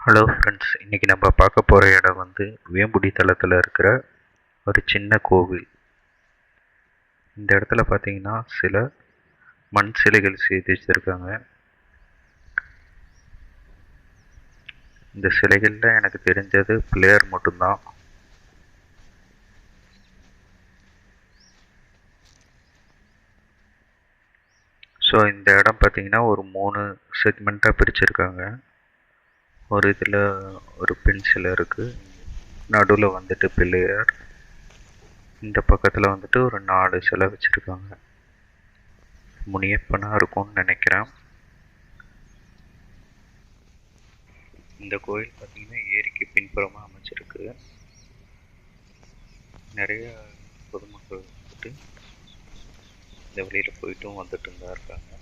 Hello friends, இன்றைக்கி நம்ம பார்க்க போகிற இடம் வந்து வேம்புடி தளத்தில் இருக்கிற ஒரு சின்ன கோவில். இந்த இடத்துல பார்த்தீங்கன்னா சில மண் சிலைகள் செய்து வச்சுருக்காங்க. இந்த சிலைகளில் எனக்கு தெரிஞ்சது பிள்ளையார் மட்டும்தான். ஸோ இந்த இடம் பார்த்தீங்கன்னா ஒரு 3 செக்மெண்ட்டாக பிரிச்சுருக்காங்க. ஒரு இதில் ஒரு பெண் சிலை இருக்குது, நடுவில் வந்துட்டு பிள்ளையார், இந்த பக்கத்தில் வந்துட்டு ஒரு 4 சிலை வச்சுருக்காங்க. முனியப்பனாக இருக்கும்னு நினைக்கிறேன். இந்த கோயில் பார்த்தீங்கன்னா ஏரிக்கு பின்புறமாக அமைச்சிருக்கு. நிறைய பொதுமக்கள் வந்துட்டு இந்த வழியில் போயிட்டும் வந்துட்டும் தான் இருக்காங்க.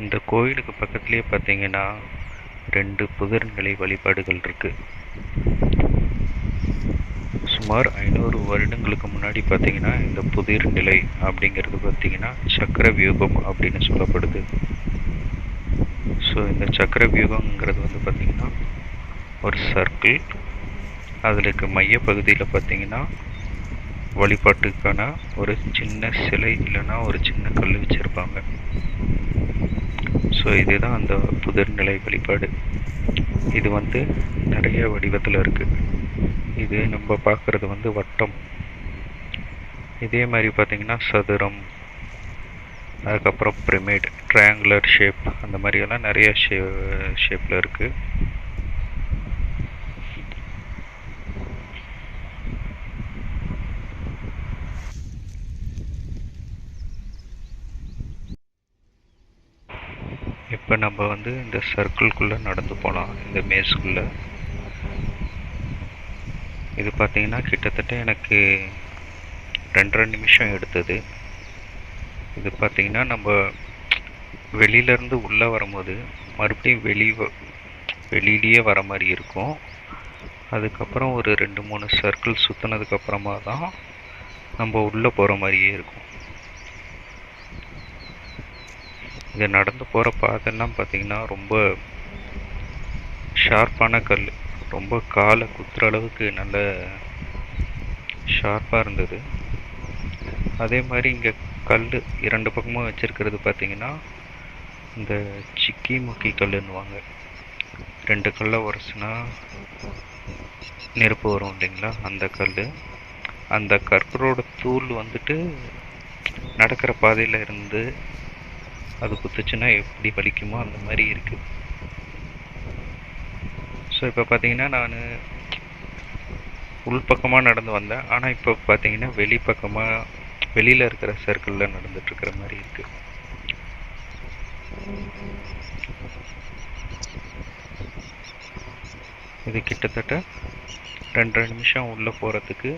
இந்த கோயிலுக்கு பக்கத்துலேயே பார்த்தீங்கன்னா 2 புதர்நிலை வழிபாடுகள் இருக்குது. சுமார் 500 வருடங்களுக்கு முன்னாடி பார்த்தீங்கன்னா இந்த புதிர் நிலை அப்படிங்கிறது பார்த்தீங்கன்னா சக்கர வியூகம் அப்படின்னு சொல்லப்படுது. ஸோ இந்த சக்கர வியூகங்கிறது வந்து பார்த்திங்கன்னா ஒரு சர்க்கிள். அதில் இருக்க மையப்பகுதியில் பார்த்திங்கன்னா வழிபாட்டுக்கான ஒரு சின்ன சிலை இல்லைன்னா ஒரு சின்ன கல் வச்சுருப்பாங்க. ஸோ இதுதான் அந்த புதிர்நிலை வழிபாடு. இது வந்து நிறைய வடிவத்தில் இருக்குது. இது நம்ம பார்க்குறது வந்து வட்டம். இதே மாதிரி பார்த்திங்கன்னா சதுரம், அதுக்கப்புறம் பிரமிட், ட்ரையாங்குலர் ஷேப், அந்த மாதிரியெல்லாம் நிறைய ஷேப்பில் இருக்குது. இப்போ நம்ம வந்து இந்த சர்க்கிள்குள்ளே நடந்து போகலாம், இந்த மேஸ்குள்ளே. இது பார்த்திங்கன்னா கிட்டத்தட்ட எனக்கு 2.5 நிமிஷம் எடுத்தது. இது பார்த்திங்கன்னா நம்ம வெளியிலேருந்து உள்ளே வரும்போது மறுபடியும் வெளியிலேயே வர மாதிரி இருக்கும். அதுக்கப்புறம் ஒரு 2-3 சர்க்கிள் சுற்றினதுக்கப்புறமா தான் நம்ம உள்ளே போகிற மாதிரியே இருக்கும். இது நடந்து போகிற பாதைலாம் பார்த்திங்கன்னா ரொம்ப ஷார்ப்பான கல், ரொம்ப காலை குத்துற அளவுக்கு நல்ல ஷார்ப்பாக இருந்தது. அதே மாதிரி இங்கே கல் 2 பக்கமும் வச்சுருக்கிறது பார்த்திங்கன்னா இந்த சிக்கி முக்கி கல்லுன்னுவாங்க. 2 கல்லை உரசுனா நெருப்பு வரும் இல்லைங்களா, அந்த கல். அந்த கற்களோட தூள் வந்துட்டு நடக்கிற பாதையில் இருந்து அது குத்துச்சுன்னா எப்படி வலிக்குமோ அந்த மாதிரி இருக்குது. ஸோ இப்போ பார்த்தீங்கன்னா நான் உள்பக்கமாக நடந்து வந்தேன். ஆனால் இப்போ பார்த்தீங்கன்னா வெளியில் இருக்கிற சர்க்கிளில் நடந்துட்டுருக்கிற மாதிரி இருக்குது. இது கிட்டத்தட்ட 2.5 நிமிஷம் உள்ளே போகிறதுக்கு,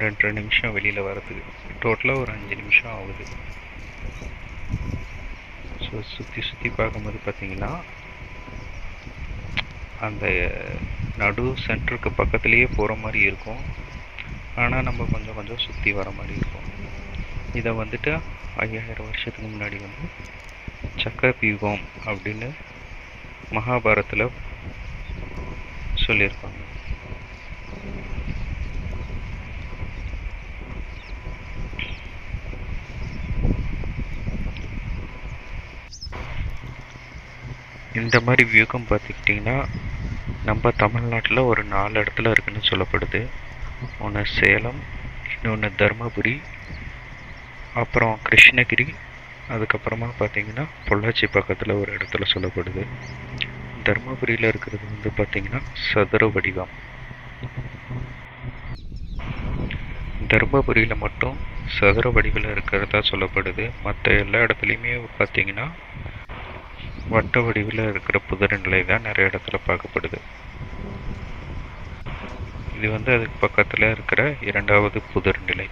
2.5 நிமிஷம் வெளியில் வர்றதுக்கு, டோட்டலாக ஒரு 5 நிமிஷம் ஆகுது. ஸோ சுற்றி பார்க்கும்போது பார்த்தீங்கன்னா அந்த நடு சென்டருக்கு பக்கத்துலேயே போகிற மாதிரி இருக்கும். ஆனால் நம்ம கொஞ்சம் சுற்றி வர மாதிரி இருக்கும். இதை வந்துட்டு 5000 வருஷத்துக்கு முன்னாடி வந்து சக்கர வியூகம் அப்படின்னு மகாபாரத்தில் சொல்லியிருப்பாங்க. இந்த மாதிரி வியூகம் பார்த்துக்கிட்டிங்கன்னா நம்ம தமிழ்நாட்டில் ஒரு 4 இடத்துல இருக்குன்னு சொல்லப்படுது. ஒன்று சேலம், இன்னொன்று தருமபுரி, அப்புறம் கிருஷ்ணகிரி, அதுக்கப்புறமா பார்த்திங்கன்னா பொள்ளாச்சி பக்கத்தில் ஒரு இடத்துல சொல்லப்படுது. தருமபுரியில் இருக்கிறது வந்து பார்த்திங்கன்னா சதுர வடிவம். தருமபுரியில் மட்டும் சதுர வடிவில் இருக்கிறதா சொல்லப்படுது. மற்ற எல்லா இடத்துலையுமே பார்த்திங்கன்னா வட்ட வடிவில் இருக்கிற புதிர் நிலை தான் நிறைய இடத்துல பார்க்கப்படுது. இது வந்து அதுக்கு பக்கத்தில் இருக்கிற 2வது புதிர் நிலை.